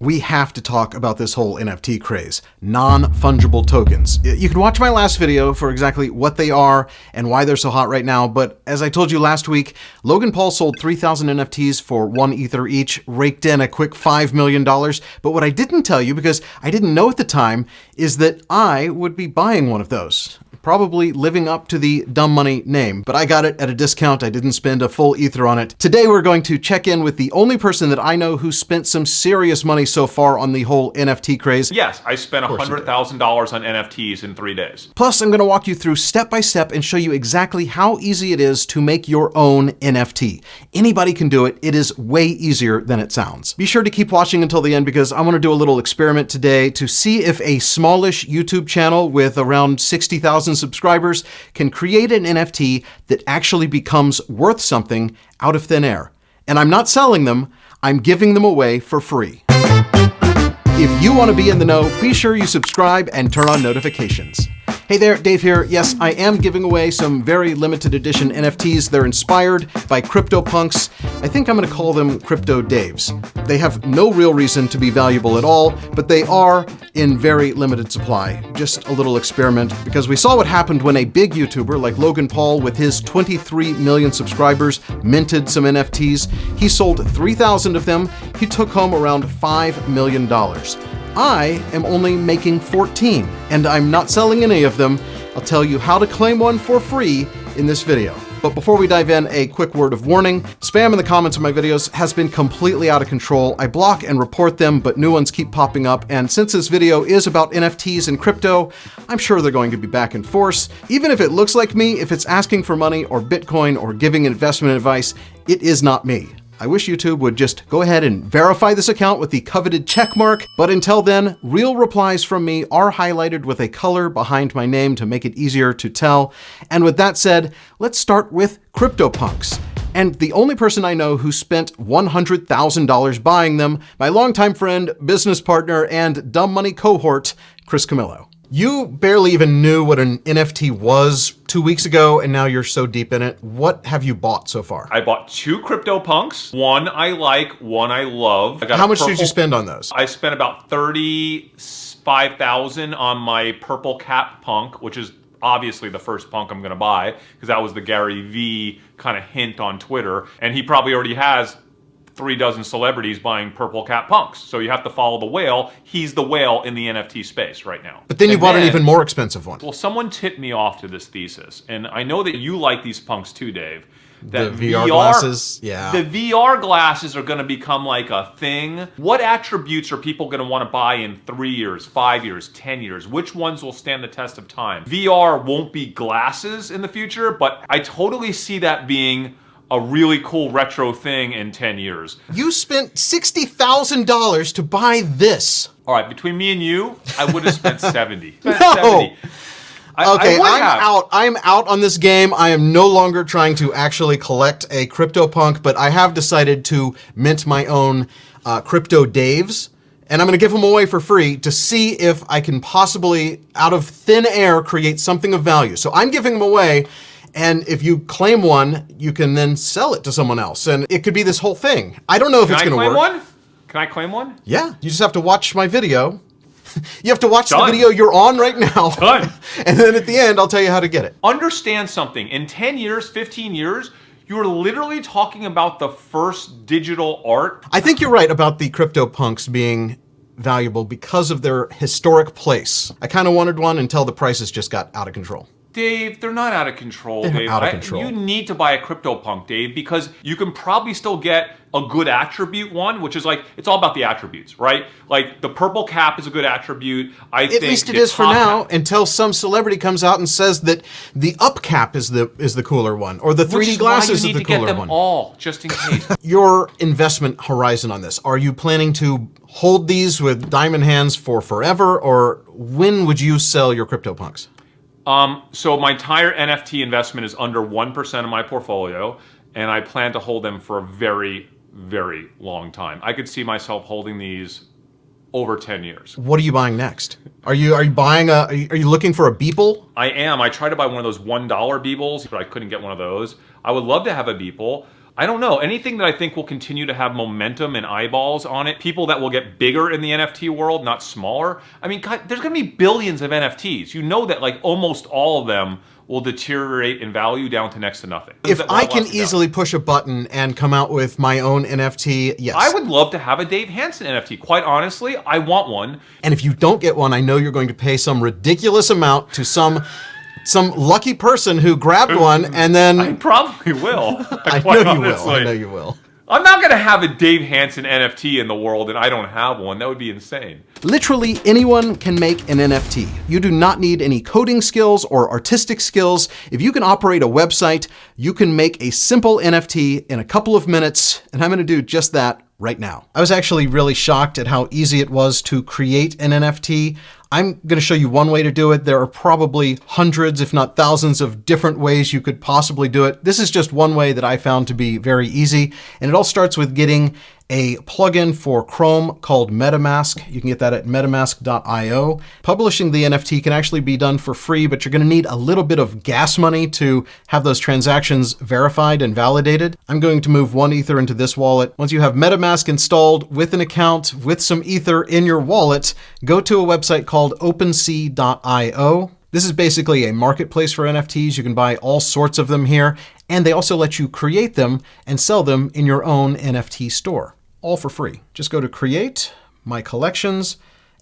We have to talk about this whole NFT craze. Non-fungible tokens. You can watch my last video for exactly what they are and why they're so hot right now, but as I told you last week, Logan Paul sold 3,000 NFTs for 1 Ether each, raked in a quick $5 million, but what I didn't tell you, because I didn't know at the time, is that I would be buying one of those. Probably living up to the dumb money name, but I got it at a discount. I didn't spend a full Ether on it. Today we're going to check in with the only person that I know who spent some serious money so far on the whole NFT craze. Yes, I spent $100,000 on NFTs in 3 days. Plus, I'm going to walk you through step by step and show you exactly how easy it is to make your own NFT. Anybody can do it. It is way easier than it sounds. Be sure to keep watching until the end because I want to do a little experiment today to see if a smallish YouTube channel with around 60,000 subscribers can create an NFT that actually becomes worth something out of thin air. And I'm not selling them, I'm giving them away for free. If you want to be in the know, be sure you subscribe and turn on notifications. Hey there, Dave here. Yes, I am giving away some very limited edition NFTs. They're inspired by CryptoPunks. I think I'm going to call them Crypto Daves. They have no real reason to be valuable at all, but they are in very limited supply. Just a little experiment, because we saw what happened when a big YouTuber like Logan Paul with his 23 million subscribers minted some NFTs. He sold 3,000 of them. He took home around $5 million. I am only making 14, and I'm not selling any of them. I'll tell you how to claim one for free in this video. But before we dive in, a quick word of warning. Spam in the comments of my videos has been completely out of control. I block and report them, but new ones keep popping up. And since this video is about NFTs and crypto, I'm sure they're going to be back in force. Even if it looks like me, if it's asking for money or Bitcoin or giving investment advice, it is not me. I wish YouTube would just go ahead and verify this account with the coveted check mark, but until then, real replies from me are highlighted with a color behind my name to make it easier to tell. And with that said, let's start with CryptoPunks. And the only person I know who spent $100,000 buying them, my longtime friend, business partner, and dumb money cohort, Chris Camillo. You barely even knew what an NFT was 2 weeks ago, and now you're so deep in it. What have you bought so far? I bought 2 CryptoPunks. One I like, one I love. How much did you spend on those? I spent about $35,000 on my purple cap punk, which is obviously the first punk I'm gonna buy, because that was the Gary V kind of hint on Twitter. And he probably already has 3 dozen celebrities buying purple cap punks. So you have to follow the whale. He's the whale in the NFT space right now. But then you bought an even more expensive one. Well, someone tipped me off to this thesis. And I know that you like these punks too, Dave. That the VR glasses, yeah. The VR glasses are gonna become like a thing. What attributes are people gonna wanna buy in 3 years, 5 years, 10 years? Which ones will stand the test of time? VR won't be glasses in the future, but I totally see that being a really cool retro thing in 10 years. You spent $60,000 to buy this. All right, between me and you, I would have spent 70. No. 70. Okay, I'm out on this game. I am no longer trying to actually collect a CryptoPunk, but I have decided to mint my own Crypto Daves, and I'm gonna give them away for free to see if I can possibly, out of thin air, create something of value. So I'm giving them away. And if you claim one, you can then sell it to someone else. And it could be this whole thing. I don't know if it's going to work. Can I claim one? Yeah. You just have to watch my video. You have to watch the video you're on right now. Done. And then at the end, I'll tell you how to get it. Understand something. In 10 years, 15 years, you're literally talking about the first digital art. I think you're right about the CryptoPunks being valuable because of their historic place. I kind of wanted one until the prices just got out of control. Dave, they're not out of control, They're Dave. out of control. You need to buy a CryptoPunk, Dave, because you can probably still get a good attribute one, which is like, it's all about the attributes, right? Like the purple cap is a good attribute. At least it is for now, until some celebrity comes out and says that the up cap is the cooler one, or the 3D glasses is the cooler one. You need to get them all, just in case. Your investment horizon on this, are you planning to hold these with diamond hands for forever, or when would you sell your CryptoPunks? So my entire NFT investment is under 1% of my portfolio, and I plan to hold them for a very, very long time. I could see myself holding these over 10 years. What are you buying next? Are you buying are you looking for a Beeple? I am. I tried to buy one of those $1 Beeples, but I couldn't get one of those. I would love to have a Beeple. I don't know. Anything that I think will continue to have momentum and eyeballs on it, people that will get bigger in the NFT world, not smaller. I mean, God, there's going to be billions of NFTs. You know that like almost all of them will deteriorate in value down to next to nothing. If I can easily push a button and come out with my own NFT, yes. I would love to have a Dave Hansen NFT. Quite honestly, I want one. And if you don't get one, I know you're going to pay some ridiculous amount to some lucky person who grabbed one and then... I probably will. I know you will. I'm not going to have a Dave Hansen NFT in the world and I don't have one. That would be insane. Literally anyone can make an NFT. You do not need any coding skills or artistic skills. If you can operate a website, you can make a simple NFT in a couple of minutes, and I'm going to do just that right now. I was actually really shocked at how easy it was to create an NFT. I'm going to show you one way to do it. There are probably hundreds, if not thousands, of different ways you could possibly do it. This is just one way that I found to be very easy. And it all starts with getting a plugin for Chrome called MetaMask. You can get that at metamask.io. Publishing the NFT can actually be done for free, but you're going to need a little bit of gas money to have those transactions verified and validated. I'm going to move 1 Ether into this wallet. Once you have MetaMask installed with an account with some Ether in your wallet, go to a website called OpenSea.io. This is basically a marketplace for NFTs. You can buy all sorts of them here, and they also let you create them and sell them in your own NFT store, all for free. Just go to Create, My Collections,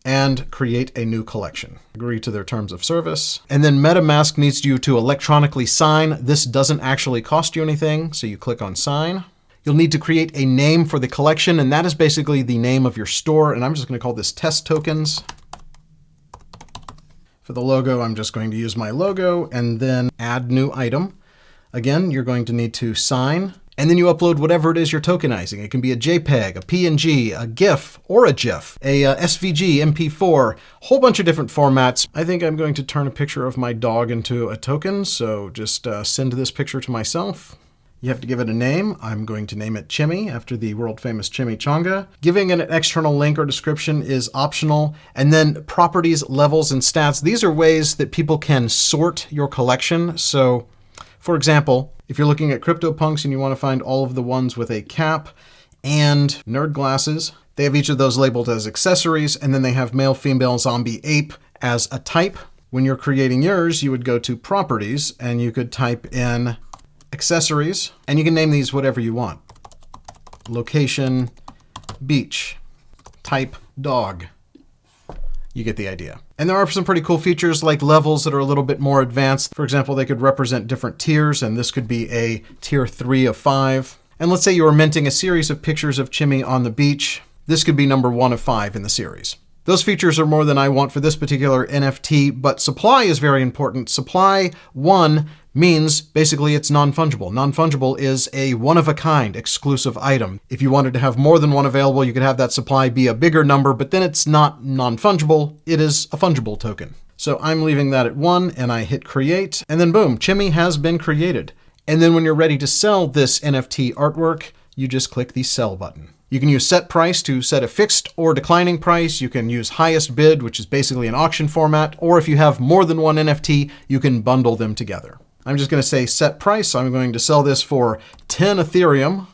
and create a new collection. Agree to their terms of service. And then MetaMask needs you to electronically sign. This doesn't actually cost you anything, so you click on Sign. You'll need to create a name for the collection, and that is basically the name of your store, and I'm just going to call this Test Tokens. For the logo, I'm just going to use my logo and then add new item. Again, you're going to need to sign, and then you upload whatever it is you're tokenizing. It can be a JPEG, a PNG, a GIF, or a GIF, a SVG, MP4, a whole bunch of different formats. I think I'm going to turn a picture of my dog into a token, so just send this picture to myself. You have to give it a name. I'm going to name it Chimmy, after the world-famous chimichanga. Giving it an external link or description is optional. And then properties, levels, and stats. These are ways that people can sort your collection. So, for example, if you're looking at CryptoPunks and you want to find all of the ones with a cap and nerd glasses, they have each of those labeled as accessories, and then they have male, female, zombie, ape as a type. When you're creating yours, you would go to properties, and you could type in accessories, and you can name these whatever you want. Location, beach, type, dog. You get the idea. And there are some pretty cool features like levels that are a little bit more advanced. For example, they could represent different tiers, and this could be a tier 3 of 5. And let's say you were minting a series of pictures of Chimmy on the beach. This could be number 1 of 5 in the series. Those features are more than I want for this particular NFT, but supply is very important. Supply 1 means basically it's non-fungible. Non-fungible is a one-of-a-kind exclusive item. If you wanted to have more than one available, you could have that supply be a bigger number, but then it's not non-fungible, it is a fungible token. So I'm leaving that at 1, and I hit create, and then boom, Chimmy has been created. And then when you're ready to sell this NFT artwork, you just click the sell button. You can use set price to set a fixed or declining price. You can use highest bid, which is basically an auction format, or if you have more than one NFT, you can bundle them together. I'm just going to say set price. I'm going to sell this for 10 Ethereum,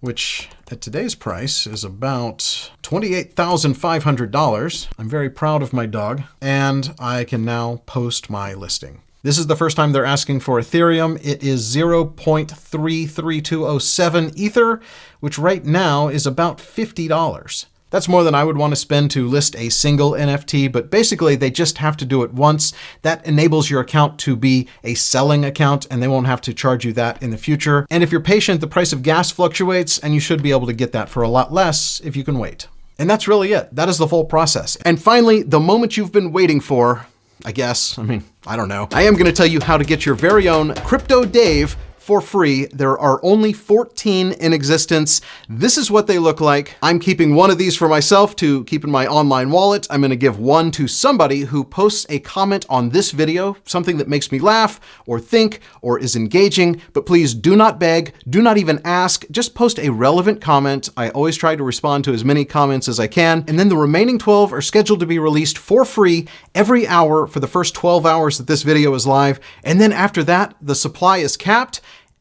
which at today's price is about $28,500. I'm very proud of my dog, and I can now post my listing. This is the first time they're asking for Ethereum. It is 0.33207 Ether, which right now is about $50. That's more than I would want to spend to list a single NFT, but basically they just have to do it once. That enables your account to be a selling account, and they won't have to charge you that in the future. And if you're patient, the price of gas fluctuates, and you should be able to get that for a lot less if you can wait. And that's really it. That is the full process. And finally, the moment you've been waiting for, I guess, I don't know. I am going to tell you how to get your very own Crypto Dave for free. There are only 14 in existence. This is what they look like. I'm keeping one of these for myself to keep in my online wallet. I'm going to give one to somebody who posts a comment on this video, something that makes me laugh or think or is engaging. But please do not beg, do not even ask, just post a relevant comment. I always try to respond to as many comments as I can. And then the remaining 12 are scheduled to be released for free every hour for the first 12 hours that this video is live. And then after that, the supply is capped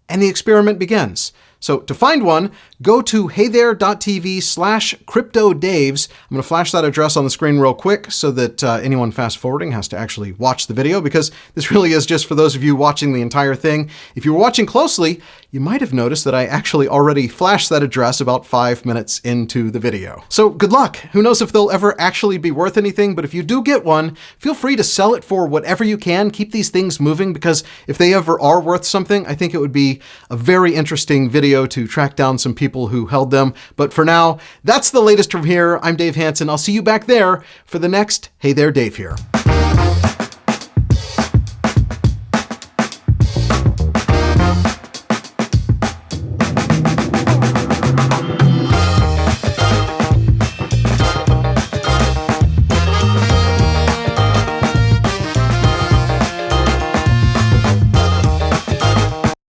and the experiment begins. So to find one, go to heythere.tv/CryptoDaves. I'm going to flash that address on the screen real quick so that anyone fast forwarding has to actually watch the video, because this really is just for those of you watching the entire thing. If you were watching closely, you might have noticed that I actually already flashed that address about 5 minutes into the video. So good luck. Who knows if they'll ever actually be worth anything, but if you do get one, feel free to sell it for whatever you can. Keep these things moving, because if they ever are worth something, I think it would be a very interesting video to track down some people who held them. But for now, that's the latest from here. I'm Dave Hansen. I'll see you back there for the next Hey There, Dave here.